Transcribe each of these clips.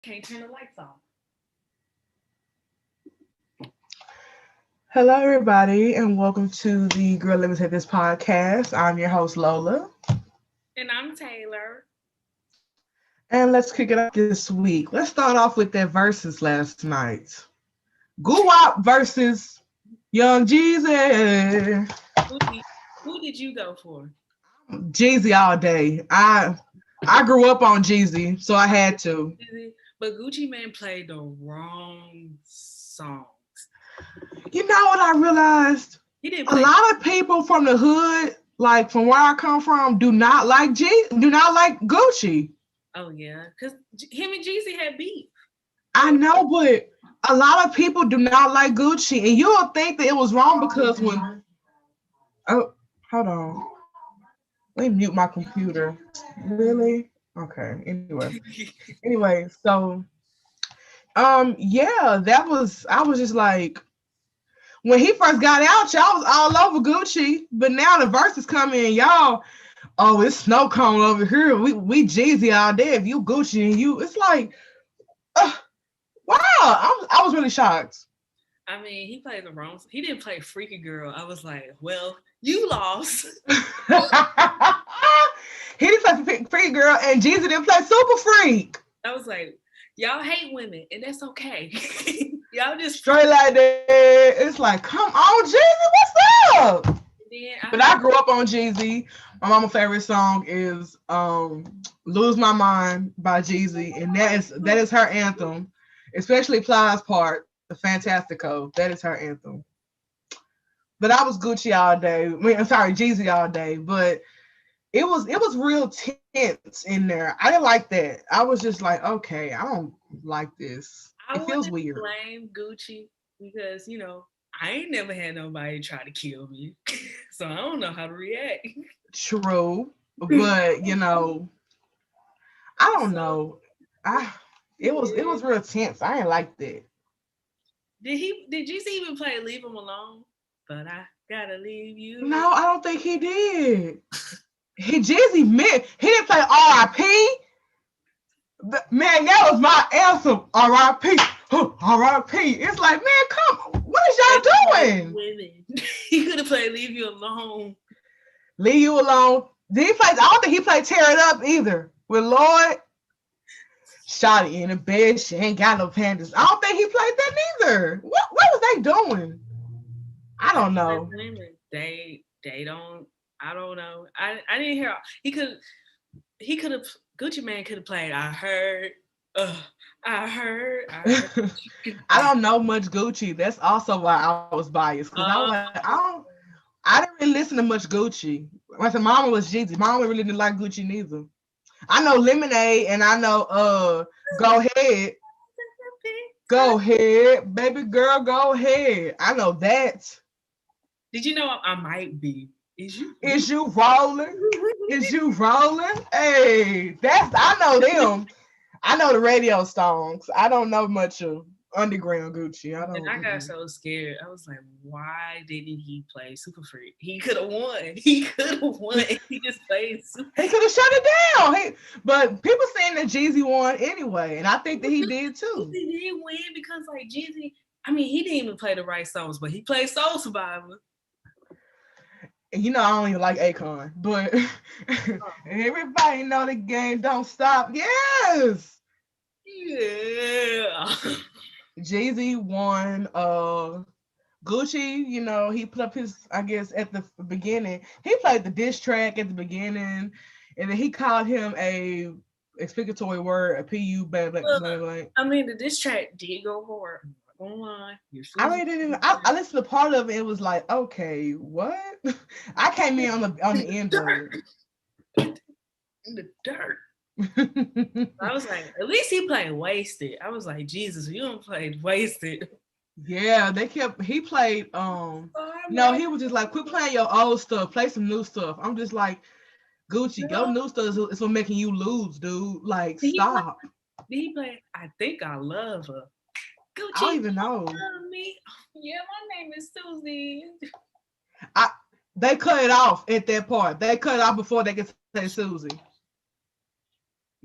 Can't turn the lights off. Hello, everybody, and welcome to the Girl Let Me Take This podcast. I'm your host, Lola. And I'm Taylor. And let's kick it off this week. Let's start off with that verses last night. Guwap versus Young Jeezy. Who did you go for? Jeezy all day. I grew up on Jeezy, so I had to. But Gucci Mane played the wrong songs. You know what I realized? He didn't A lot of people from the hood, like from where I come from, do not like Gucci. Oh yeah, because him and Jeezy had beef. I know, but a lot of people do not like Gucci, and you'll think that it was wrong because when hold on, let me mute my computer. Really? Okay. Anyway, so yeah, I was just like, when he first got out, y'all was all over Gucci, but now the verses come in, y'all. Oh, it's SNOWCONE over here. We Jeezy all day. If you Gucci and you, it's like, wow. I was really shocked. I mean, he played the wrong. He didn't play Freaky Girl. I was like, well, you lost. He didn't play Freaky Girl, and Jeezy didn't play Super Freak. I was like, y'all hate women, and that's okay. Y'all just straight like that. It's like, come on, Jeezy, what's up? But I grew up on Jeezy. My mama's favorite song is "Lose My Mind" by Jeezy, and that is her anthem, especially Plies part, the Fantastico. That is her anthem. But I was Gucci all day. I'm sorry, Jeezy all day. But it was real tense in there. I didn't like that. I was just like, okay, I don't like this. It feels weird. I blame Gucci because I ain't never had nobody try to kill me, so I don't know how to react. True, but I don't know. It was real tense. I ain't like that. Did Jeezy even play "Leave Him Alone"? But I gotta leave you. No, I don't think he did. Jeezy meant he didn't play R.I.P. Man, that was my anthem. R.I.P. R.I.P. It's like, man, come on. What is y'all doing? Women. He could have played "Leave You Alone." Leave You Alone. Did he play? I don't think he played "Tear It Up" either. With Lloyd. Shotty in the bed. She ain't got no panties. I don't think he played that neither. What was they doing? I don't know. They don't. I don't know. I didn't hear. He could have. Gucci Mane could have played "I Heard." I heard. I don't know much Gucci. That's also why I was biased, because I was like, I didn't really listen to much Gucci. I said Mama was Jeezy. Mama really didn't like Gucci neither. I know Lemonade, and I know Go Ahead. Go ahead, baby girl, go ahead. I know that. Did you know I might be? Is you rolling? Is you rolling? Hey, I know them. I know the radio songs. I don't know much of underground Gucci. I got so scared. I was like, why didn't he play Super Freak? He could have won. He just played Super Freak. He could have shut it down. But people saying that Jeezy won anyway, and I think that he did too. He didn't win because like Jeezy, I mean, he didn't even play the right songs, but he played Soul Survivor. And I don't even like Akon, but everybody know the game don't stop. Yes. Yeah. Jeezy won. Gucci, he put up his, I guess, at the beginning. He played the diss track at the beginning, and then he called him a explicatory word, a PU, blah, blah, blah, blah. I mean, the diss track did go hard. Online. I listened to part of it. It was like, okay, what? I came in on the end of it. In the dirt. I was like, at least he played Wasted. I was like, Jesus, you don't play Wasted. Yeah, he played, no, he was just like, quit playing your old stuff, play some new stuff. I'm just like, Gucci, your new stuff is what making you lose, dude. Like, stop. Did he play I Think I Love Her? Gucci, I don't even know. Me. Yeah, my name is Susie. They cut it off at that part. They cut it off before they could say Susie.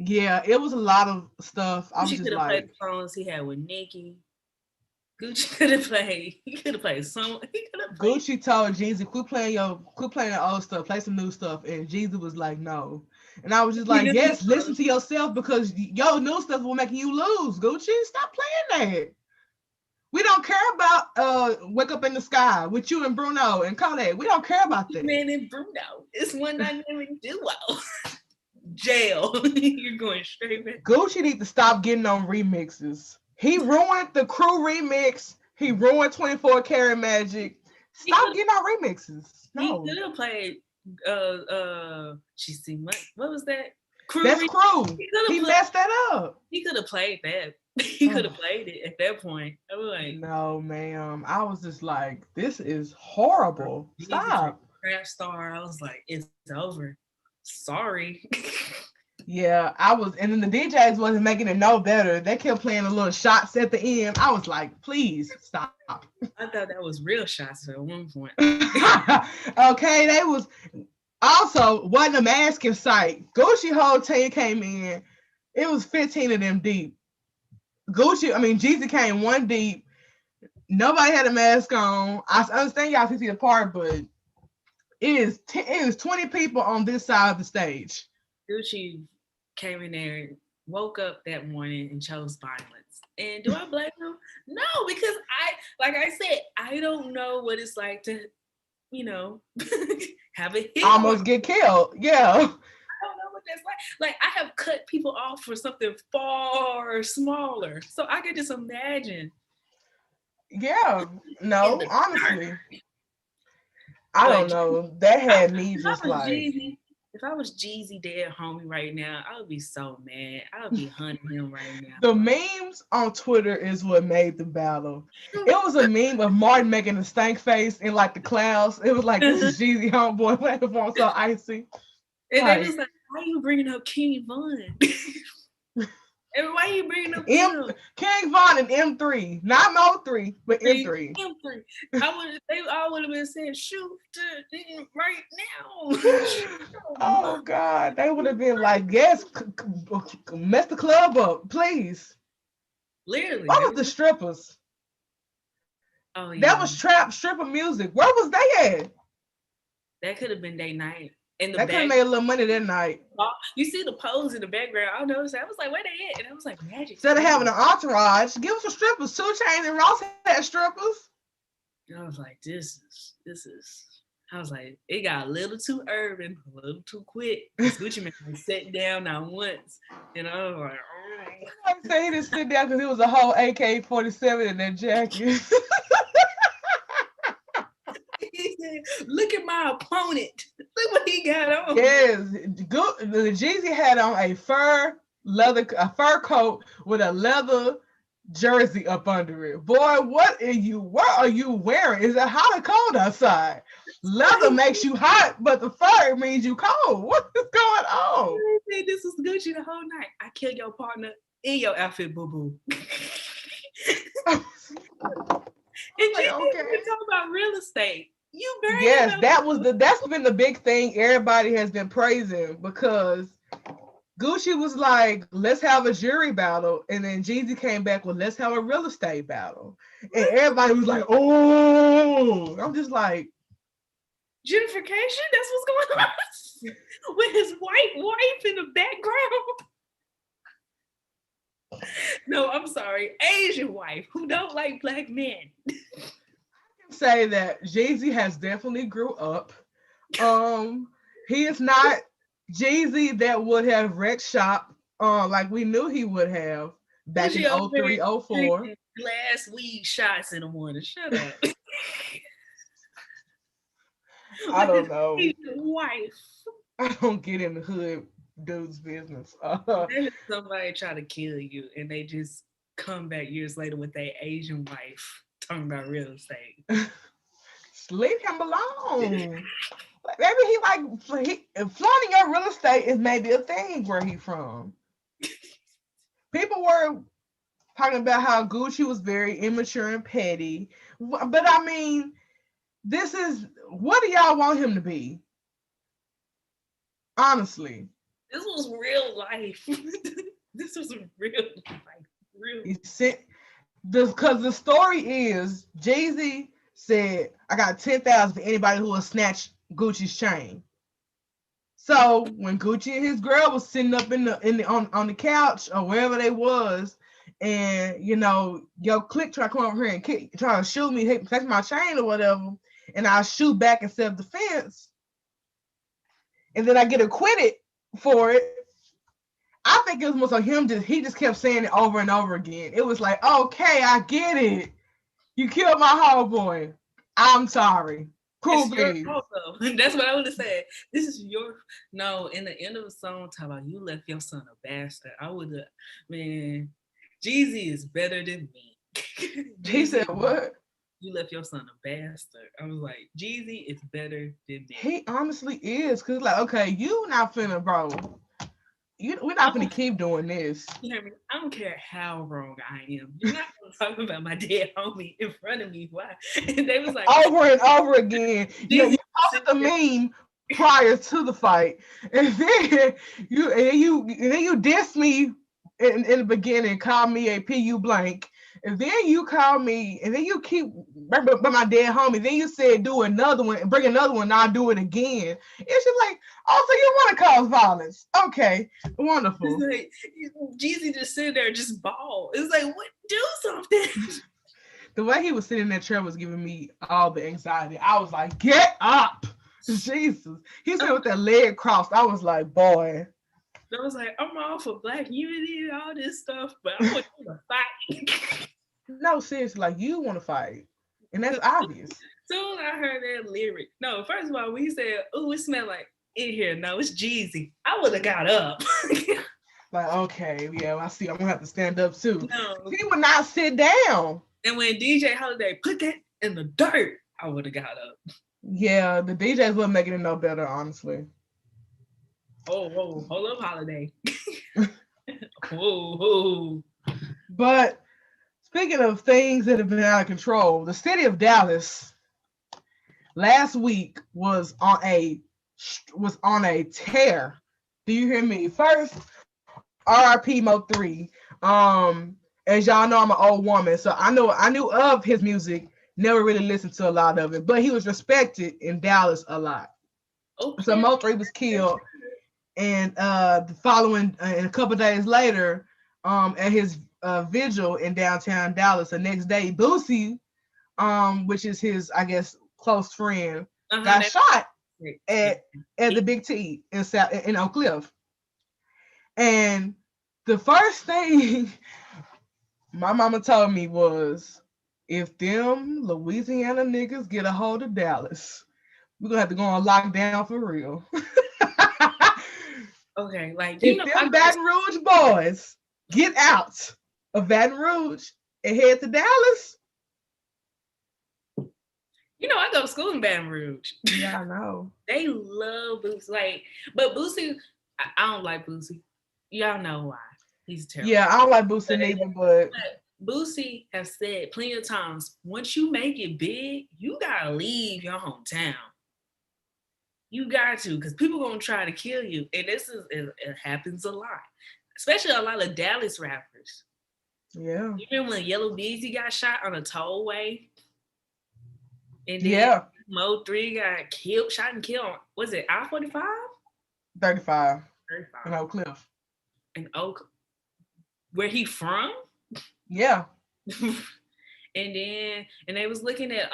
Yeah, it was a lot of stuff. I was Gucci just could have played like, the songs he had with Nicki. Gucci could have played. He could have played some. He could have played. Gucci told Jeezy, quit playing the old stuff, play some new stuff. And Jeezy was like, no. And I was just He like, knew yes, listen to yourself because your new stuff will make you lose. Gucci, stop playing that. We don't care about Wake Up in the Sky with you and Bruno and Kodak. We don't care about that. Man and Bruno. It's one dynamic duo. Jail. You're going straight back. Gucci need to stop getting on remixes. He ruined the Crew remix. He ruined 24 Karat Magic. Stop getting on remixes. No. He could have played she seen what was that? Crew. That's Crew. He messed that up. He could have played that. He could have played it at that point. I was like, no, ma'am. I was just like, this is horrible. Stop. Rap star. I was like, it's over. Sorry. Yeah, I was, and then the DJs wasn't making it no better. They kept playing the little shots at the end. I was like, please stop. I thought that was real shots at one point. Okay, they was also wasn't a mask in sight. Gucci whole team came in. It was 15 of them deep. Jeezy came one deep. Nobody had a mask on. I understand y'all 50 apart, but it is 20 people on this side of the stage. Gucci came in there, woke up that morning and chose violence. And do I blame him? No, because like I said, I don't know what it's like to, have a hit. Almost get killed. Yeah. I don't know what that's like. Like, I have cut people off for something far smaller. So I could just imagine. Yeah. No, honestly. I don't know. That had me just like... Jeezy, if I was Jeezy dead homie right now, I would be so mad. I would be hunting him right now. The memes on Twitter is what made the battle. It was a meme of Martin making a stank face in like the clouds. It was like, this is Jeezy homeboy playing phone so icy. And they was like, why are you bringing up King Von? And why are you bringing up King Von and M3, not MO3, but M3. M3. They all would have been saying, shoot to right now. Oh God, they would have been like, yes, mess the club up, please. Literally. What was the strippers? Oh yeah. That was trap stripper music. Where was they at? That could have been their night. They could have made a little money that night. You see the pose in the background. I noticed. I was like, where they at? And I was like, magic. Instead of having an entourage, give us some strippers. 2 Chainz and Ross had strippers. And I was like, this is. I was like, it got a little too urban, a little too quick. Gucci Mane sat down not once. And I was like, oh. I say he didn't sit down because it was a whole AK-47 in that jacket. He said, look at my opponent. Look what he got on. Yes, the Jeezy had on a fur coat with a leather jersey up under it. Boy, what are you wearing? Is it hot or cold outside? Leather makes you hot, but the fur means you cold. What is going on? This was Gucci the whole night. I killed your partner in your outfit, boo-boo. And Jeezy was talking about real estate. Yes, that's been the big thing everybody has been praising, because Gucci was like, let's have a jury battle, and then Jeezy came back with, let's have a real estate battle, and everybody was like, oh. I'm just like, gentrification, that's what's going on. With his white wife in the background. No, I'm sorry, Asian wife who don't like black men. Say that Jeezy has definitely grew up. He is not Jeezy that would have wrecked shop like we knew he would have back in 03, 04. Glass weed shots in the morning. Shut up. I don't know. Wife. I don't get in the hood dude's business. Somebody try to kill you and they just come back years later with their Asian wife. Talking about real estate. Leave him alone. Maybe flaunting your real estate is maybe a thing where he from. People were talking about how Gucci was very immature and petty, but I mean, what do y'all want him to be? Honestly, This was real life. This was real life. Real. He sent because the story is Jeezy said, "I got 10,000 for anybody who will snatch Gucci's chain." So when Gucci and his girl was sitting up on the couch or wherever they was, and your clique try to come over here and try to shoot me, take my chain or whatever, and I shoot back in self-defense, and then I get acquitted for it. I think it was most of him he just kept saying it over and over again. It was like, okay, I get it. You killed my homeboy. I'm sorry. Cool beans. That's what I would have said. This is your no. In the end of the song, talk about you left your son a bastard. I would have, man. Jeezy is better than me. He said what? You left your son a bastard. I was like, Jeezy is better than me. He honestly is, cause like, okay, you not finna, bro. We're not gonna keep doing this. You hear me? I don't care how wrong I am. You're not gonna talk about my dead homie in front of me. Why? And they was like over and over again. You posted the meme prior to the fight, and then you diss me in the beginning, call me a PU blank, and then you call me, and then you keep by my dead homie. Then you said do another one and bring another one, and I'll do it again. It's just like, oh, so you want to cause violence? Okay, wonderful. It's like, Jeezy just sitting there, just ball. It's like, what? Do something. The way he was sitting in that chair was giving me all the anxiety. I was like, get up, Jesus. He said with that leg crossed. I was like, boy. I was like, I'm all for Black unity and all this stuff, but I want you to fight. No, seriously, like you want to fight, and that's obvious. Soon I heard that lyric. No, first of all, when he said, "Ooh, it smelled like in here," no, it's Jeezy. I would have got up. Like, okay, yeah, I see. I'm gonna have to stand up too. No. He would not sit down. And when DJ Holiday put that in the dirt, I would have got up. Yeah, the DJs wasn't making it no better, honestly. Oh, hold up, Holiday. Whoa. But speaking of things that have been out of control, the city of Dallas last week was on a tear. Do you hear me? First, RIP MO3. As y'all know, I'm an old woman, so I knew of his music, never really listened to a lot of it, but he was respected in Dallas a lot. Okay. So MO3 was killed, and the following and a couple days later, at his vigil in downtown Dallas, the next day, Boosie, which is his, I guess, close friend, got shot at the Big T in Oak Cliff. And the first thing my mama told me was, if them Louisiana niggas get a hold of Dallas, we're gonna have to go on lockdown for real. Okay, like if them Baton Rouge boys get out of Baton Rouge and head to Dallas. I go to school in Baton Rouge. Yeah, I know. They love Boosie. But Boosie, I don't like Boosie. Y'all know why. He's terrible. Yeah, I don't like Boosie either, but Boosie has said plenty of times, once you make it big, you gotta leave your hometown. You got to, because people gonna try to kill you. And it happens a lot. Especially a lot of Dallas rappers. Yeah. You remember when Yellow Beezy got shot on a tollway? And then MO3 got shot and killed on, was it I-45? 35. In Oak Cliff. In where he from? Yeah. And they was looking at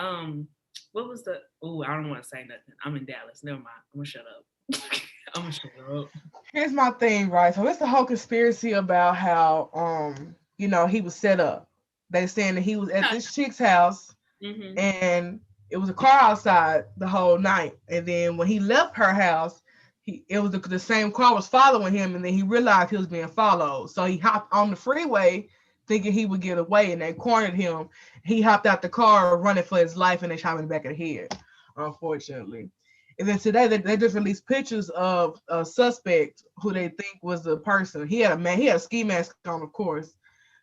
what was the I don't want to say nothing. I'm in Dallas. Never mind. I'm gonna shut up. Here's my thing, right? So it's the whole conspiracy about how he was set up. They saying that he was at this chick's house, and it was a car outside the whole night. And then when he left her house, it was the same car was following him, and then he realized he was being followed. So he hopped on the freeway thinking he would get away, and they cornered him. He hopped out the car running for his life, and they shot him in the back of the head, unfortunately. And then today they just released pictures of a suspect who they think was the person. He had a ski mask on, of course,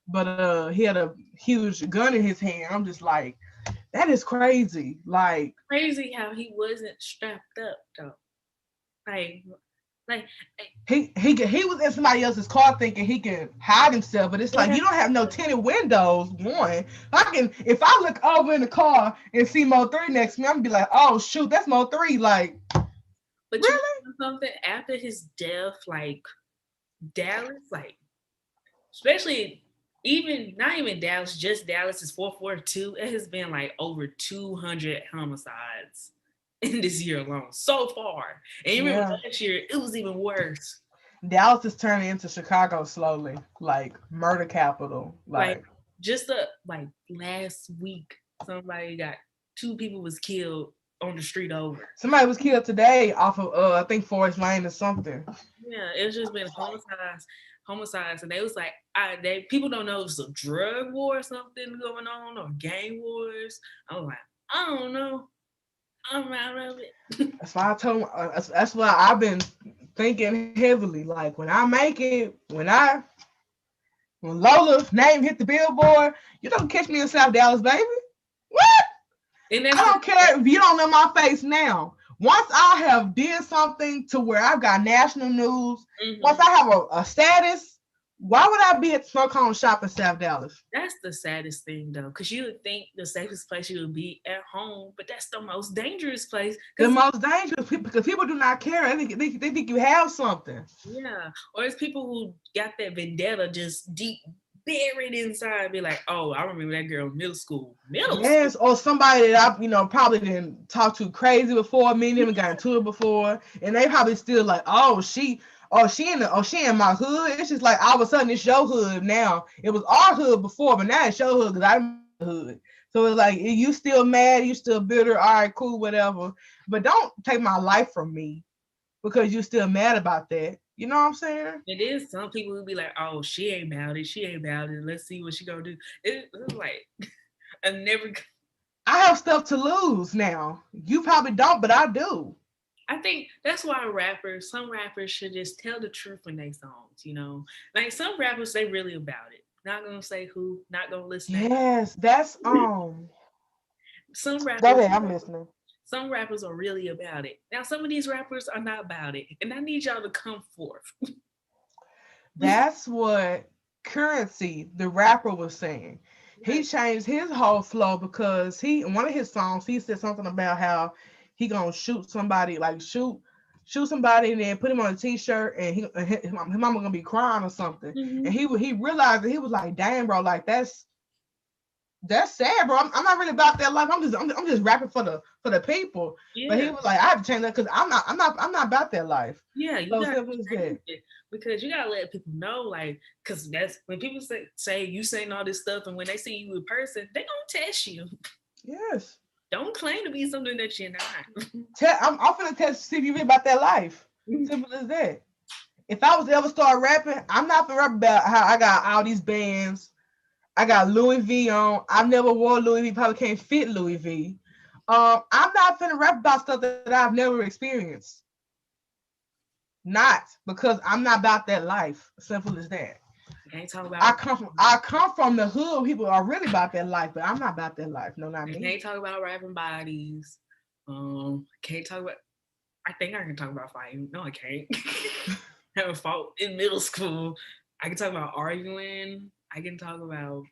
but he had a huge gun in his hand. I'm just like, that is crazy. Like, crazy how he wasn't strapped up though. Like, Like he was in somebody else's car thinking he can hide himself, but it's like you don't have no tinted windows. One, if I look over in the car and see MO3 next to me, I'm gonna be like, oh shoot, that's MO3. Like, but really? You know something after his death, like Dallas, like especially even not even Dallas, just Dallas is 442. It has been like over 200 homicides in this year alone so far. And you remember last year, it was even worse. Dallas is turning into Chicago slowly, like murder capital. Like just like last week, somebody got 2 people was killed on the street over. Somebody was killed today off of I think Forest Lane or something. Yeah, it's just been homicides, and they was like, people don't know if it's a drug war or something going on or gang wars. I was like, I don't know. I'm out of it. That's why I told. That's why I've been thinking heavily. Like when I make it, when Lola's name hit the billboard, you don't catch me in South Dallas, baby. What? I don't care if you don't know my face now. Once I have did something to where I've got national news, once I have a status, why would I be at SNOWCONE shop in South Dallas? That's the saddest thing, though, because you would think the safest place you would be at home, but that's the most dangerous place. The most dangerous, because people do not care. They think you have something. Yeah, or it's people who got that vendetta just deep buried inside, be like, oh, I remember that girl in middle school. Yes, or somebody that I, probably didn't talk to crazy before, me and them got into it before, and they probably still like, she in my hood. It's just like all of a sudden it's your hood now. It was our hood before, but now it's your hood because I'm in the hood. So it's like you still mad, you still bitter. All right, cool, whatever. But don't take my life from me because you're still mad about that. You know what I'm saying? It is some people who be like, oh, she ain't about it. Let's see what she gonna do. It's like I have stuff to lose now. You probably don't, but I do. I think that's why some rappers should just tell the truth in their songs, Like some rappers, they really about it. Not gonna say who, not gonna listen. Yes, that's some rappers. Go ahead, I'm listening. Some rappers are really about it. Now, some of these rappers are not about it, and I need y'all to come forth. That's what Currency, the rapper, was saying. He changed his whole flow because in one of his songs, he said something about how he gonna shoot somebody, like shoot somebody, and then put him on a t-shirt, and his mama gonna be crying or something. And he realized that he was like, damn, bro, like that's sad, bro. I'm not really about that life. I'm just rapping for the people. Yeah. But he was like, I have to change that because I'm not about that life. Yeah, you gotta change it because you gotta let people know, like, because that's when people say you saying all this stuff, and when they see you in person, they gonna test you. Yes. Don't claim to be something that you're not. I'm gonna test to see if you really about that life. Simple as that. If I was to ever start rapping, I'm not gonna rap about how I got all these bands. I got Louis V on. I never wore Louis V. Probably can't fit Louis V. I'm not finna rap about stuff that I've never experienced. Not because I'm not about that life. Simple as that. Can't talk about. I come from the hood. People are really about that life, but I'm not about that life. No, not me. Can't talk about rapping bodies. Can't talk about. I think I can talk about fighting. No, I can't. Having fought in middle school. I can talk about arguing. I can't talk about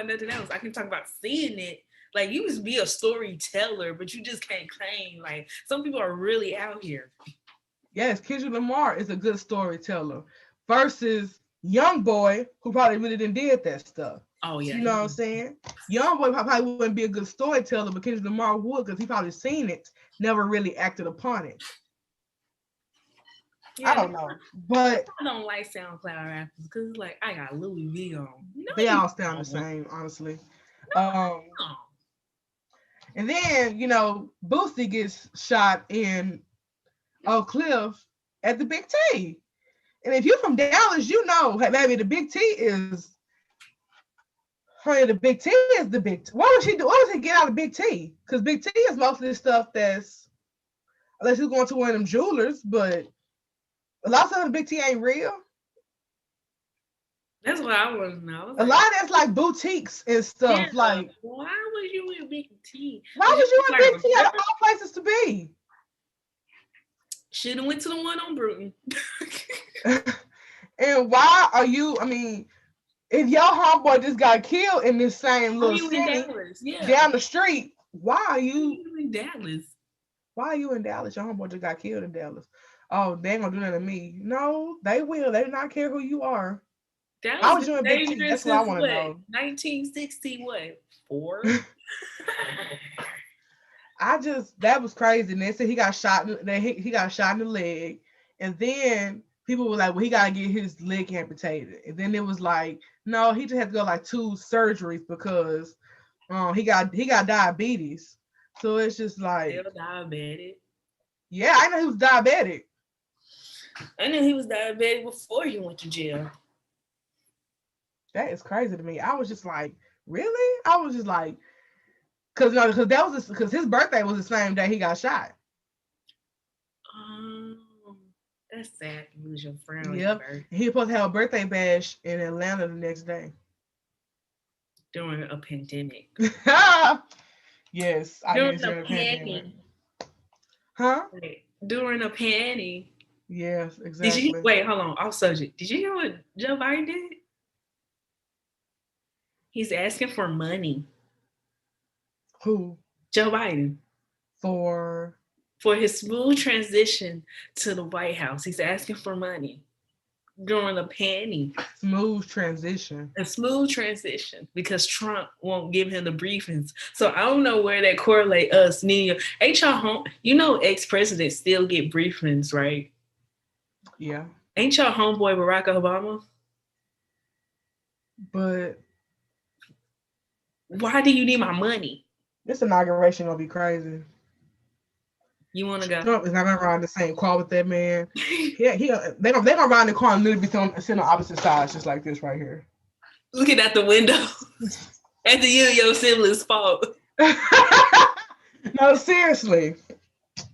nothing else. I can talk about seeing it. Like, you just be a storyteller, but you just can't claim. Like, some people are really out here. Yes, Kendrick Lamar is a good storyteller versus Young Boy, who probably really didn't did that stuff. Oh, yeah. You know what I'm saying? Young Boy probably wouldn't be a good storyteller, but Kendrick Lamar would because he probably seen it, never really acted upon it. Yeah, I don't know, but I don't like SoundCloud rappers because it's like I got Louis V on. They all sound the same, honestly. And then Boosie gets shot in Oak Cliff at the Big T, and if you're from Dallas, hey, maybe the Big T is. The Big T is the Big T. What would she do? What would he get out of Big T? Because Big T is mostly stuff that's, unless he's going to one of them jewelers, but. A lot of the Big T ain't real. That's what I want to know. A lot of that's like boutiques and stuff. Yeah, like, why was you in Big T? Why was you in Big T? Out of all places to be. Should have went to the one on Bruton. And why are you? I mean, if your homeboy just got killed in this same little city down the street, why are you in Dallas? Why are you in Dallas? Your homeboy just got killed in Dallas. Oh, they ain't gonna do that to me. No, they will. They do not care who you are. How was you in Big T? That's what I want to know. 1960 what? 4? That was crazy. And they said he got shot. He got shot in the leg, and then people were like, "Well, he gotta get his leg amputated." And then it was like, "No, he just had to go like 2 surgeries because he got diabetes." So it's just like still diabetic. Yeah, I know he was diabetic. I knew he was diabetic before he went to jail. That is crazy to me. I was just like, really? I was just like, because his birthday was the same day he got shot. That's sad to lose your friend. Yep. He was supposed to have a birthday bash in Atlanta the next day. During a pandemic. Yes. During a pandemic. Huh? During a panty. Yes, exactly. Wait, hold on. Off subject. Did you hear what Joe Biden did? He's asking for money. Who? Joe Biden. For his smooth transition to the White House. He's asking for money during a panty. Smooth transition. A smooth transition because Trump won't give him the briefings. So I don't know where that correlate us. Ain't y'all home? You know, ex-presidents still get briefings, right? Yeah. Ain't y'all homeboy Barack Obama? But why do you need my money? This inauguration gonna be crazy. You want to go? Trump is not gonna ride the same car with that man. They're gonna ride in the car and literally sitting on opposite sides, just like this right here. Looking out the window. After your siblings' fault. No, seriously.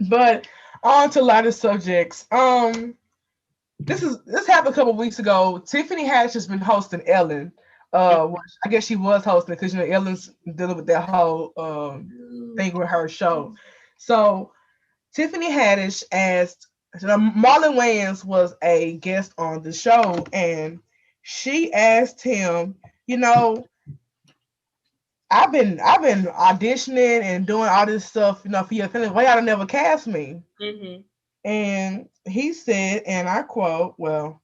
But on to lighter subjects. This happened a couple weeks ago. Tiffany Haddish has been hosting Ellen. I guess she was hosting because Ellen's dealing with that whole thing with her show. So Tiffany Haddish asked Marlon Wayans was a guest on the show, and she asked him, I've been auditioning and doing all this stuff, for your family. Why y'all never cast me? Mm-hmm. And he said, and I quote, well,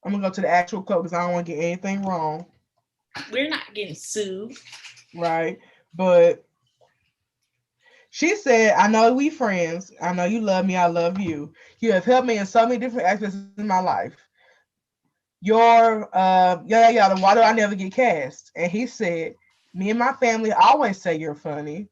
I'm gonna go to the actual quote because I don't want to get anything wrong. We're not getting sued. Right. But she said, I know we friends. I know you love me. I love you. You have helped me in so many different aspects in my life. Why do I never get cast? And he said, me and my family always say you're funny.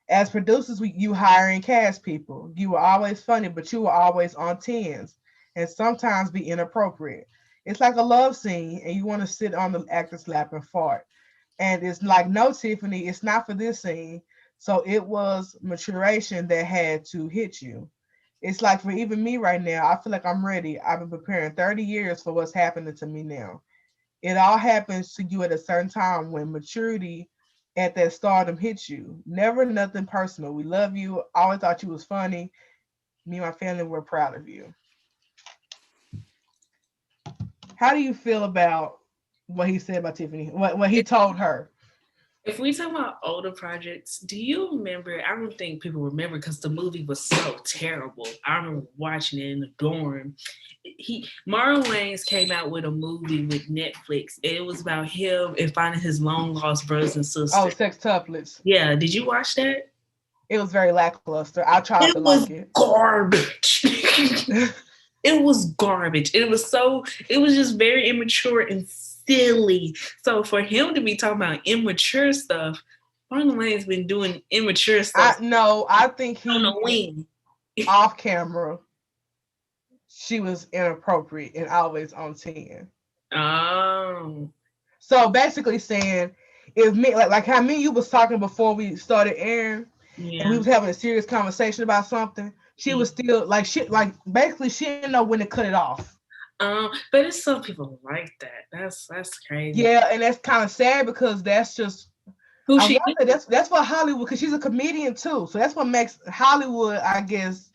As producers, you hire and cast people. You were always funny, but you were always on 10s and sometimes be inappropriate. It's like a love scene and you want to sit on the actor's lap and fart. And it's like, no, Tiffany, it's not for this scene. So it was maturation that had to hit you. It's like for even me right now, I feel like I'm ready. I've been preparing 30 years for what's happening to me now. It all happens to you at a certain time when maturity at that stardom hits you. Never nothing personal. We love you. I always thought you was funny. Me and my family were proud of you. How do you feel about what he said about Tiffany? What he told her? If we talk about older projects, do you remember? I don't think people remember because the movie was so terrible. I remember watching it in the dorm. Marlon Wayans came out with a movie with Netflix, and it was about him and finding his long lost brothers and sisters. Oh, Sextuplets. Yeah, did you watch that? It was very lackluster. I tried to like it. Garbage. It was garbage. It was just very immature and silly. So for him to be talking about immature stuff, Marlon Wayans been doing immature stuff. I think he on the wing. Off camera. She was inappropriate and always on 10. Oh. So basically saying, if me like how me and you was talking before we started airing, and we was having a serious conversation about something, she was still like basically she didn't know when to cut it off. But it's some people like that. That's crazy. Yeah, and that's kind of sad because that's just that's what Hollywood, because she's a comedian too. So that's what makes Hollywood, I guess,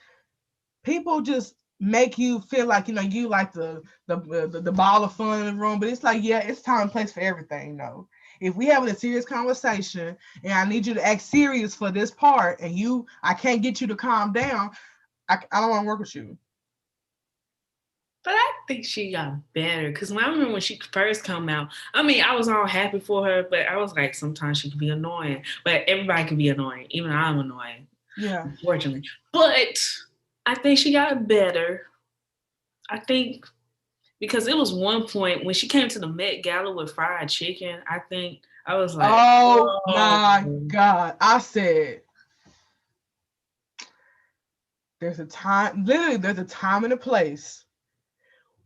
people just make you feel like, you know, you like the ball of fun in the room, but it's like, yeah, it's time and place for everything. No, if we having a serious conversation and I need you to act serious for this part, and I can't get you to calm down, I don't want to work with you. But I think she got better, because I remember when she first come out, I mean, I was all happy for her, but I was like, sometimes she can be annoying. But everybody can be annoying. Even I'm annoying. Yeah. Unfortunately. But I think she got better. I think because it was one point when she came to the Met Gala with fried chicken, I think I was like, oh my God. I said, there's a time and a place.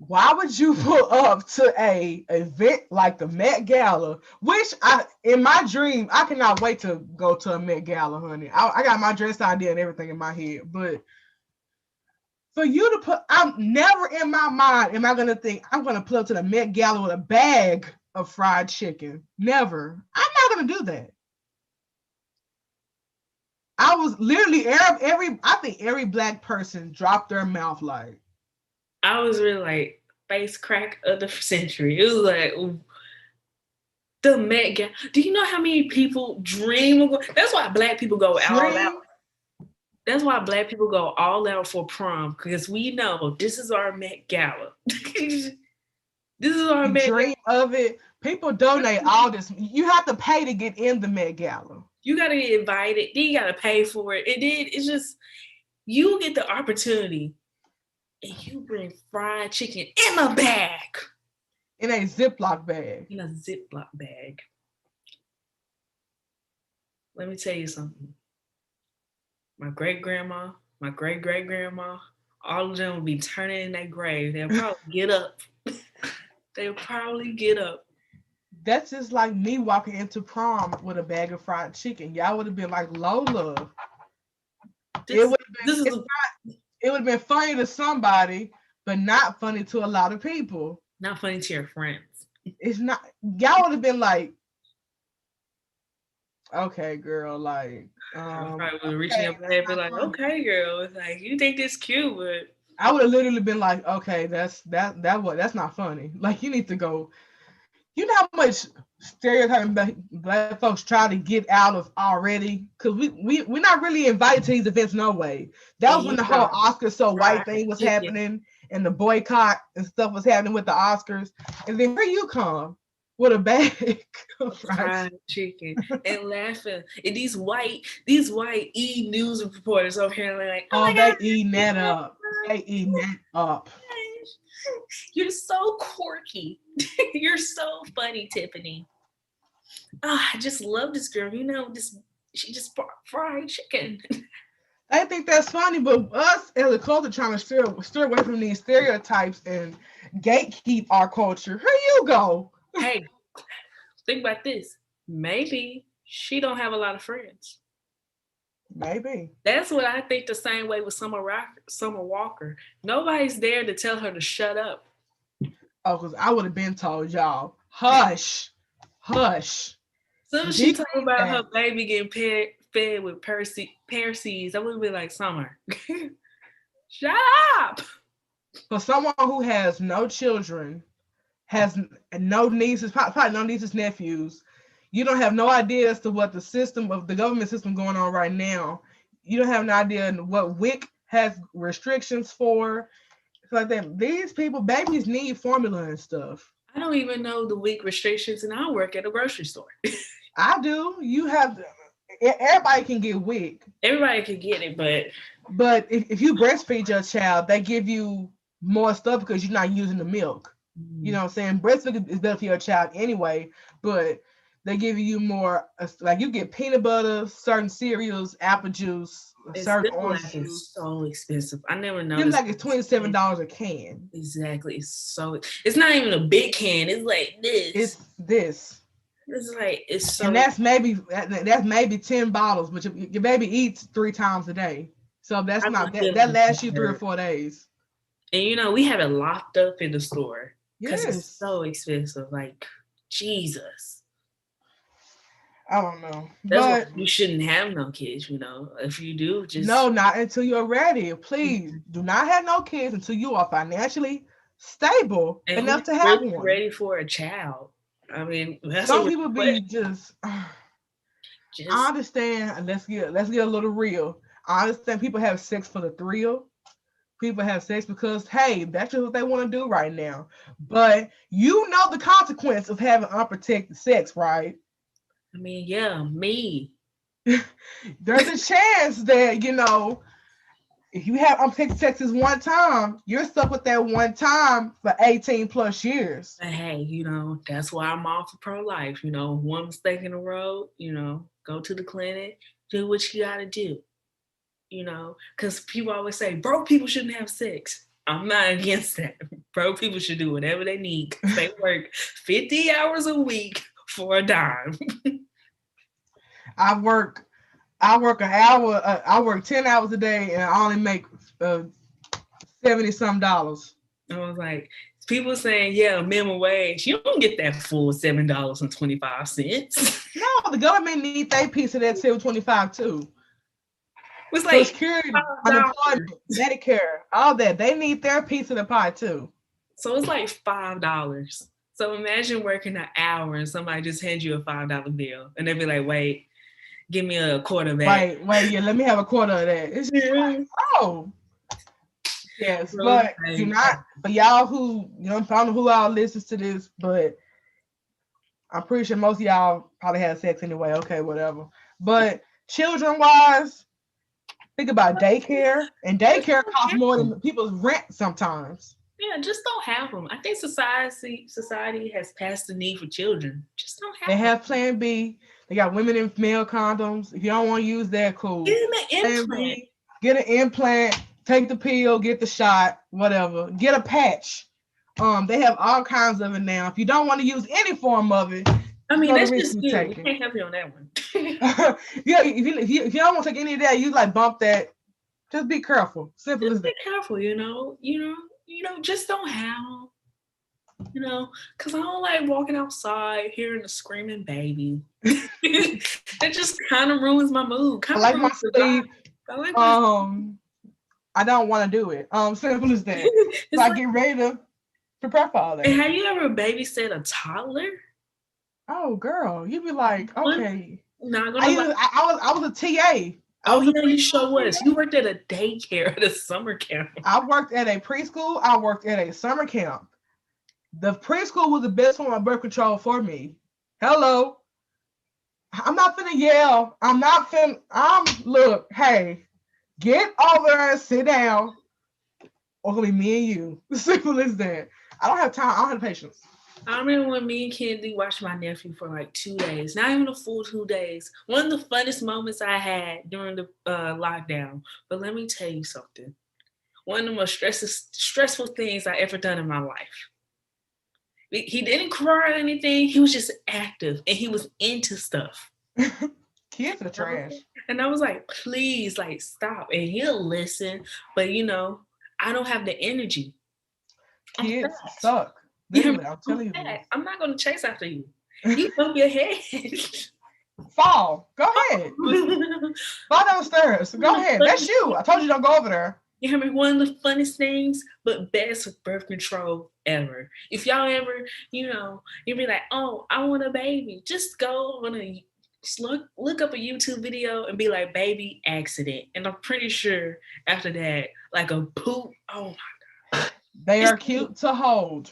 Why would you pull up to a event like the Met Gala, which in my dream, I cannot wait to go to a Met Gala, honey. I got my dress idea and everything in my head, but for you to I'm never in my mind am I going to think I'm going to pull up to the Met Gala with a bag of fried chicken. Never. I'm not going to do that. I was literally I think every Black person dropped their mouth like. I was really like, face crack of the century. It was like, the Met Gala. Do you know how many people dream of? That's why Black people go all out. That's why Black people go all out for prom, because we know this is our Met Gala. This is our Met dream Gala. Of it. People donate all this. You have to pay to get in the Met Gala. You got to get invited. Then you got to pay for it. It's just, you get the opportunity and you bring fried chicken in a bag. In a Ziploc bag. In a Ziploc bag. Let me tell you something. My great-grandma, my great-great-grandma, all of them will be turning in their grave. They'll probably get up. They'll probably get up. That's just like me walking into prom with a bag of fried chicken. Y'all would have been like, Lola. It would have been funny to somebody, but not funny to a lot of people. Not funny to your friends. It's not. Y'all would have been like, okay, girl, like. I probably would have reached up there and be like, okay, girl. It's like, you think this cute, but. I would have literally been like, okay, that's not funny. Like, you need to go. You know how much stereotyping Black folks try to get out of already? Because we're not really invited to these events no way. That was when the whole Oscars so white thing was happening and the boycott and stuff was happening with the Oscars. And then here you come with a bag of fried chicken and laughing. And these white news reporters over here like, oh they eating that up. They eating that up. You're so quirky. You're so funny, Tiffany. I just love this girl. You know, she just fried chicken. I think that's funny, but us as a culture trying to steer away from these stereotypes and gatekeep our culture. Here you go. Hey, think about this. Maybe she don't have a lot of friends. Maybe. That's what I think, the same way with Summer Walker. Nobody's there to tell her to shut up. Oh, because I would have been told y'all, hush. Soon as she talking about her baby getting fed with pear seeds, I would be like, Summer, shut up. For someone who has no children, has no nieces, probably no nieces, nephews, you don't have no idea as to what the government system going on right now. You don't have no idea what WIC has restrictions for. It's like that. These people, babies need formula and stuff. I don't even know the WIC restrictions, and I work at a grocery store. I do. You have. Everybody can get WIC. Everybody can get it, but if you breastfeed your child, they give you more stuff because you're not using the milk. You know what I'm saying? Breastfeeding is better for your child anyway, but they give you more, like you get peanut butter, certain cereals, apple juice, certain orange juice. It's so expensive. I never noticed. It's like it's $27 a can. Exactly. It's not even a big can. It's like this. It's this. It's like, it's so. And that's maybe 10 bottles, but your baby eats 3 times a day. So that's that lasts you 3 or 4 days. And you know, we have it locked up in the store because yes. It's so expensive. Like, Jesus. I don't know. That's but why you shouldn't have no kids, you know. If you do, just no, not until you're ready. Please do not have no kids until you are financially stable and enough who's to have really one. ready for a child? I mean, that's a Some real people be question. just I Just understand. Let's get a little real. I understand people have sex for the thrill. People have sex because hey, that's just what they want to do right now. But you know the consequence of having unprotected sex, right? I mean, yeah, me. There's a chance that if you have unprotected sex this one time, you're stuck with that one time for 18 plus years. But hey, you know, that's why I'm all for pro-life. You know, one mistake in a row, you know, go to the clinic, do what you gotta do. You know, because people always say broke people shouldn't have sex. I'm not against that. Broke people should do whatever they need. They work 50 hours a week for a dime. I work I work an hour. I work 10 hours a day, and I only make 70 some dollars. I was like, people saying, yeah, minimum wage. You don't get that full $7.25. No, the government need their piece of that 725 too. It's Social like Security, $5. unemployment, Medicare, all that. They need their piece of the pie too. So it's like $5. So imagine working an hour and somebody just hands you a $5 bill and they'd be like, wait, give me a quarter of that. Wait, yeah, let me have a quarter of that. It's just like, oh, yes, but do not. But y'all who I don't know who all listens to this, but I'm pretty sure most of y'all probably had sex anyway. Okay, whatever. But children wise, think about daycare, and daycare costs more than people's rent sometimes. Yeah, just don't have them. I think society has passed the need for children. Just don't have They them. have Plan B. They got women in male condoms. If you don't want to use that, cool. Get an Plan implant. B, get an implant, take the pill, get the shot, whatever. Get a patch. They have all kinds of it now. If you don't want to use any form of it, I mean, that's risk just you you. We taking. can't help you on that one. Yeah, if you don't want to take any of that, you like bump that. Just be careful. Simple Just as be that. careful, just don't have them. Because I don't like walking outside hearing a screaming baby. That just kind of ruins my mood. I Kind of like my ruins the sleep. vibe. I like my I don't want to do it. Simple as that. It's So I like, get ready to prepare for all that. and have you ever babysit a toddler? Oh, girl, you be like, okay. Not gonna lie. I was a TA. Oh yeah, you sure was. You worked at a daycare at a summer camp. I worked at a preschool. I worked at a summer camp. The preschool was the best form of birth control for me. Hello. I'm not finna yell. Look, hey, get over there and sit down. Or it'll be me and you. Simple as that. I don't have time. I don't have patience. I remember when me and Kennedy watched my nephew for like 2 days, not even a full 2 days. One of the funnest moments I had during the lockdown. But let me tell you something. One of the most stressful things I ever done in my life. He didn't cry or anything. He was just active and he was into stuff. Kids are trash. And I was like, please, like, stop. And he'll listen. But, I don't have the energy. Kids suck. Literally, I'm telling you. I'm not going to chase after you. You bump your head. Fall. Go ahead. Fall downstairs. Go ahead. That's you. I told you don't go over there. You hear me? One of the funniest things, but best birth control ever. If y'all ever, you'd be like, oh, I want a baby. Just go on look up a YouTube video and be like, baby accident. And I'm pretty sure after that, like a poop, oh my God. They are cute to hold,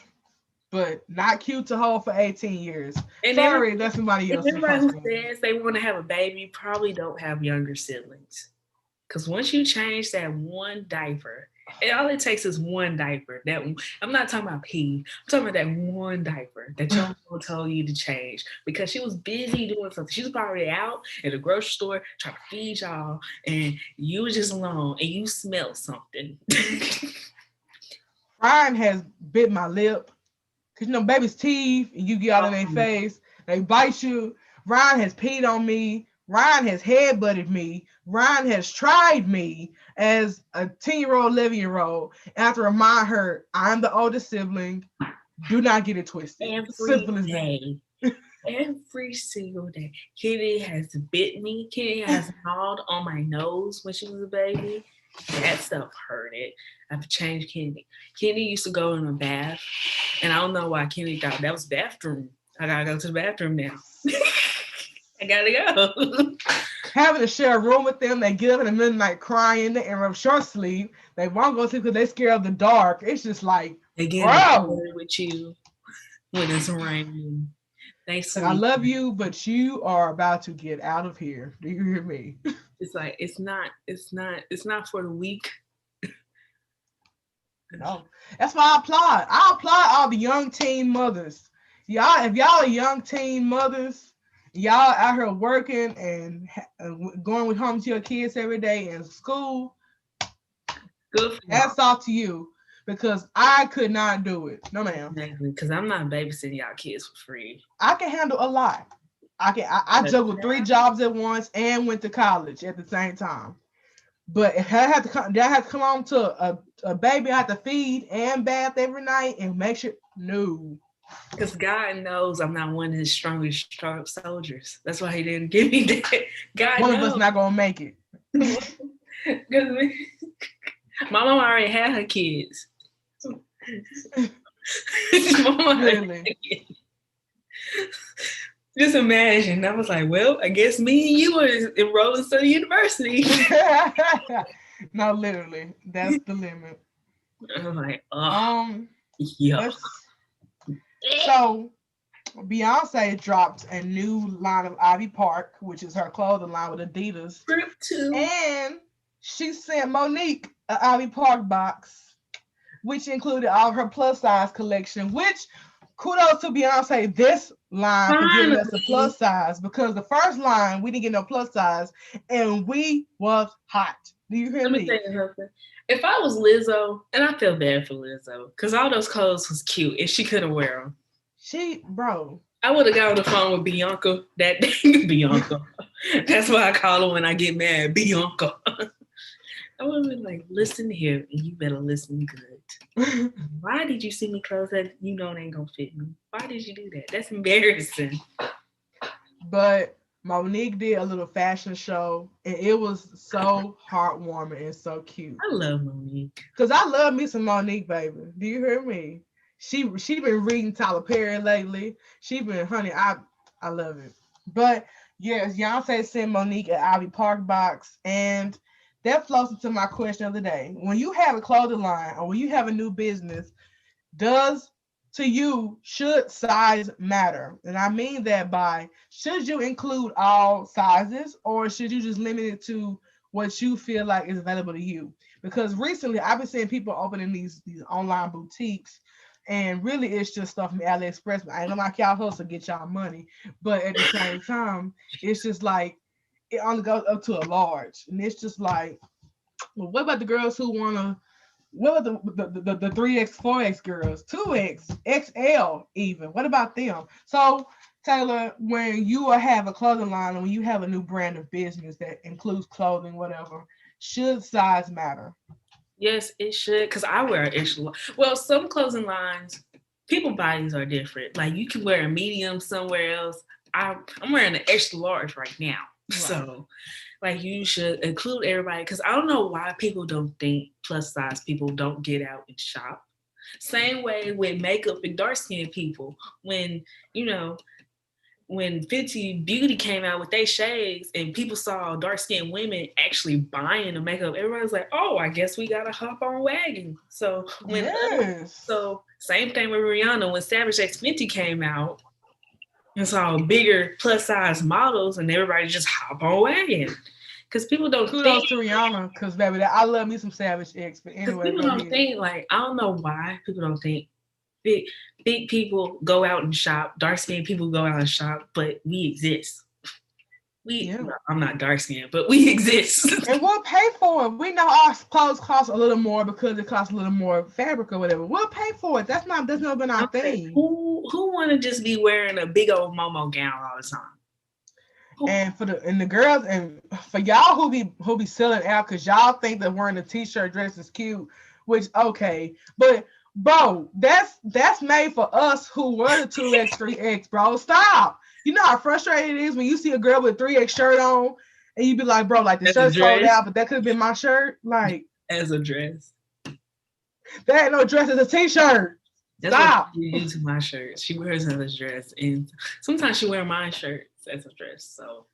but not cute to hold for 18 years. And sorry, that's somebody else. Everybody who says they want to have a baby probably don't have younger siblings. Because once you change that one diaper, all it takes is one diaper. I'm not talking about pee. I'm talking about that one diaper that your mom told you to change because she was busy doing something. She was probably out at the grocery store trying to feed y'all, and you were just alone, and you smelled something. Ryan has bit my lip. Because, baby's teeth, and you get out in their face. They bite you. Ryan has peed on me. Ryan has headbutted me. Ryan has tried me as a 10-year-old, 11-year-old. And I have to remind her, I'm the oldest sibling. Do not get it twisted. Simple as that. Every single day. Kitty has bit me. Kitty has gnawed on my nose when she was a baby. That stuff hurted. I've changed Kitty. Kitty used to go in a bath, and I don't know why Kitty thought that was bathroom. I gotta go to the bathroom now. I gotta go. Having to share a room with them, they get up in the middle of the night crying and short sleep. They won't go to sleep because they're scared of the dark. It's just like, Again, with you when it's raining. Thanks. I love you, but you are about to get out of here. Do you hear me? It's like it's not for the weak. No, that's why I applaud all the young teen mothers. Y'all, if y'all are young teen mothers, y'all out here working and going home to your kids every day in school. Good. Hats off to you, because I could not do it. No, ma'am. Exactly, because I'm not babysitting y'all kids for free. I can handle a lot. I juggled 3 jobs at once and went to college at the same time. But if I had to come home to a baby I have to feed and bath every night and make sure, no. Because God knows I'm not one of his strongest soldiers. That's why he didn't give me that. God one knows. of us not gonna make it. Because my mom already had her kids. Really? Just imagine. I was like, well, I guess me and you are enrolled in the university. No, literally. That's the limit. I'm like, yeah. So Beyonce dropped a new line of Ivy Park, which is her clothing line with Adidas. And she sent Monique an Ivy Park box, which included all of her plus size collection, which kudos to Beyonce, this line for giving us a plus size, because the first line we didn't get no plus size and we was hot. Do you hear me? Let me tell you something. If I was Lizzo, and I feel bad for Lizzo, because all those clothes was cute and she couldn't wear them. I would have got on the phone with Bianca that day. Bianca. That's why I call her when I get mad. Bianca. I would have been like, listen here, and you better listen good. Why did you send me clothes that you know ain't gonna fit me? Why did you do that? That's embarrassing. But Monique did a little fashion show, and it was so heartwarming and so cute. I love Monique. Because I love me some Monique, baby. Do you hear me? She been reading Tyler Perry lately. She been, honey, I love it. But yes, Beyonce sent Monique an Ivy Park box, and that flows into my question of the day. When you have a clothing line or when you have a new business, should size matter? And I mean that by, should you include all sizes, or should you just limit it to what you feel like is available to you? Because recently I've been seeing people opening these online boutiques, and really it's just stuff from AliExpress. I ain't gonna like y'all hustle, get y'all money, but at the same time, it's just like it only goes up to a large, and it's just like, well, what about the girls who wanna? What about the 3X, 4X girls, 2X, XL even? What about them? So Taylor, when you have a clothing line and when you have a new brand of business that includes clothing, whatever, should size matter? Yes, it should, because I wear an extra large. Well, some clothing lines, people bodies are different. Like you can wear a medium somewhere else. I'm wearing an extra large right now. Right. So like you should include everybody, because I don't know why people don't think plus size people don't get out and shop. Same way with makeup and dark skinned people. When, when Fenty Beauty came out with their shades and people saw dark skinned women actually buying the makeup, everybody's like, oh, I guess we gotta hop on wagon. So same thing with Rihanna when Savage X Fenty came out and saw bigger plus size models, and everybody just hop on wagon. Because people don't Kudos to Rihanna, because baby, I love me some Savage X. But anyway, people don't think, like, I don't know why people don't think big people go out and shop, dark skinned people go out and shop, but we exist. I'm not dark skinned, but we exist. And we'll pay for it. We know our clothes cost a little more because it costs a little more fabric or whatever. We'll pay for it. That's not been our thing. Who want to just be wearing a big old Momo gown all the time? And for the girls, and for y'all who be selling out because y'all think that wearing a t-shirt dress is cute, which okay, but bro, that's made for us who wear the 2X, 3X, bro. Stop. You know how frustrating it is when you see a girl with 3X shirt on and you be like, bro, like the shirt's sold out, but that could have been my shirt. Like as a dress. That ain't no dress, it's a t-shirt. That's Stop. what she do to my shirt. She wears it as a dress. And sometimes she wears my shirts as a dress. So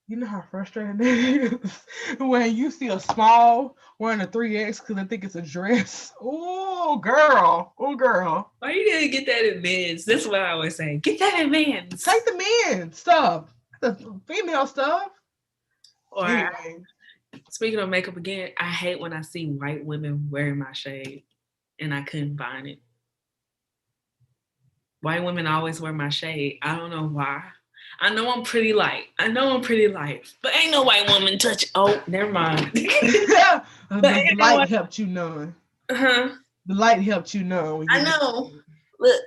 you know how frustrating it is when you see a small wearing a 3X because I think it's a dress. Oh, girl. Oh, girl. Why you didn't get that in men's? That's what I always say. Get that in men's. Take the men stuff. The female stuff. Or anyway. Speaking of makeup again, I hate when I see white women wearing my shade and I couldn't find it. White women always wear my shade. I don't know why. I know I'm pretty light. But ain't no white woman touch. Oh, never mind. The light helped you none. Uh-huh. The light helped you none. I know. Look.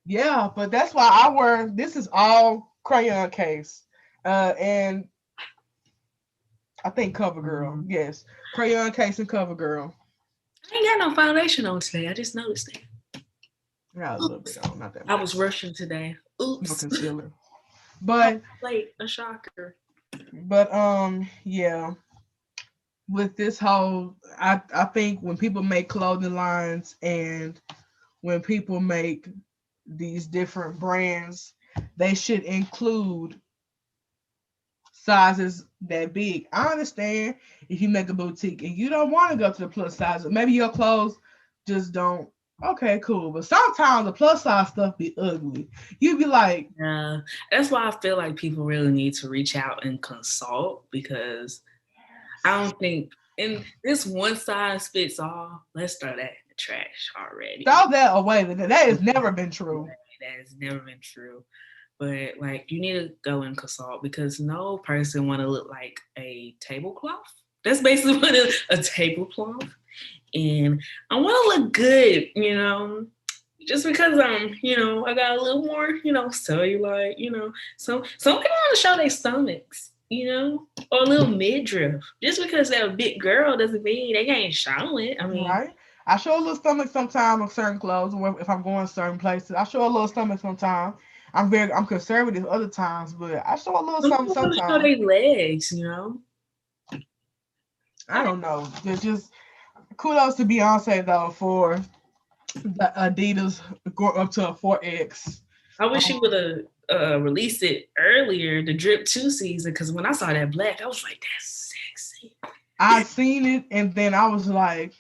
Yeah, but that's why I wear. This is all crayon case, and I think CoverGirl. Mm-hmm. Yes, crayon case and CoverGirl. I ain't got no foundation on today. I just noticed that. Yeah, a little bit on, not that much. I was rushing today. Oops. No concealer. But late, a shocker. But yeah. With this whole, I think when people make clothing lines and when people make these different brands, they should include sizes that big. I understand if you make a boutique and you don't want to go to the plus size, maybe your clothes just don't. Okay, cool. But sometimes the plus size stuff be ugly. You be like, yeah. That's why I feel like people really need to reach out and consult, because I don't think in this one size fits all. Let's throw that in the trash already. Throw that away. That has never been true. That has never been true. But like, you need to go and consult, because no person want to look like a tablecloth. That's basically what a tablecloth. And I want to look good, you know, just because I'm, you know, I got a little more, you know, cellulite, you know. Some people want to show their stomachs, you know, or a little midriff. Just because they're a big girl doesn't mean they ain't showing. I mean, right. I show a little stomach sometimes with certain clothes, if I'm going certain places. I show a little stomach sometimes. I'm conservative other times, but I show a little something sometimes. Show their legs, you know. I don't know. It's just kudos to Beyonce though for the Adidas going up to a 4X. I wish she would have released it earlier, the Drip 2 season, because when I saw that black, I was like, that's sexy. I seen it and then I was like,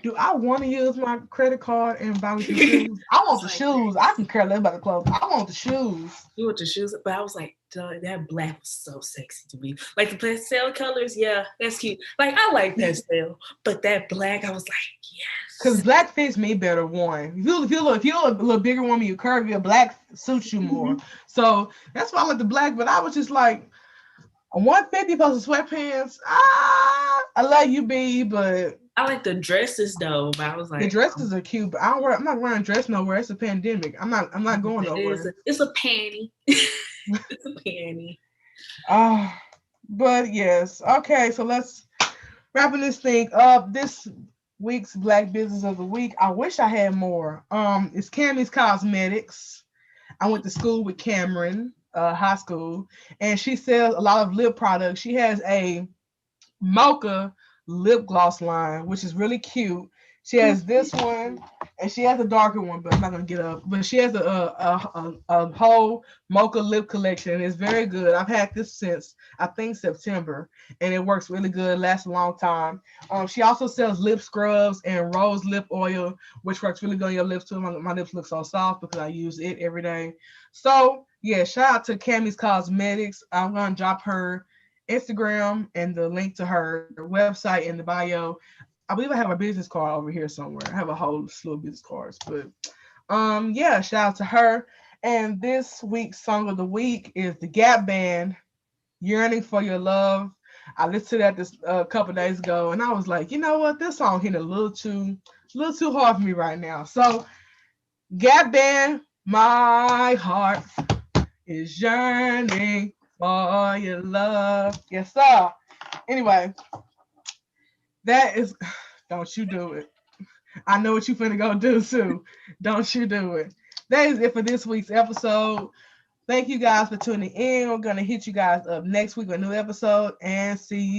do I want to use my credit card and buy me some shoes? I want the shoes. I can care less about the clothes. I want the shoes. You want the shoes? But I was like, that black was so sexy to me. Like the pastel colors, yeah, that's cute. Like I like pastel, but that black, I was like, yes. Because black fits me better. One, if you're a little bigger woman, you curvy, black suits you more. Mm-hmm. So that's why I like the black. But I was just like, $150 plus the sweatpants. I love you, B, but I like the dresses though. But I was like, the dresses are cute, but I'm not wearing a dress nowhere. It's a pandemic. I'm not going nowhere. It's a panty. It's a panty. But yes. Okay, so let's wrapping this thing up. This week's Black Business of the Week. I wish I had more. It's Cammy's Cosmetics. I went to school with Cameron, high school, and she sells a lot of lip products. She has a mocha lip gloss line, which is really cute. She has this one, and she has a darker one, but I'm not gonna get up. But she has a whole mocha lip collection. It's very good. I've had this since I think September, and it works really good. Lasts a long time. She also sells lip scrubs and rose lip oil, which works really good on your lips too. My lips look so soft because I use it every day. So yeah, shout out to Cammy's Cosmetics. I'm gonna drop her Instagram and the link to her website in the bio. I believe I have a business card over here somewhere. I have a whole slew of business cards, but yeah, shout out to her. And this week's song of the week is the Gap Band, "Yearning for Your Love." I listened to that this a couple days ago, and I was like, you know what, this song hit a little too hard for me right now. So, Gap Band, my heart is yearning for your love. Yes, sir. Anyway. That is, don't you do it. I know what you finna go do too. Don't you do it. That is it for this week's episode. Thank you guys for tuning in. We're gonna hit you guys up next week with a new episode, and see you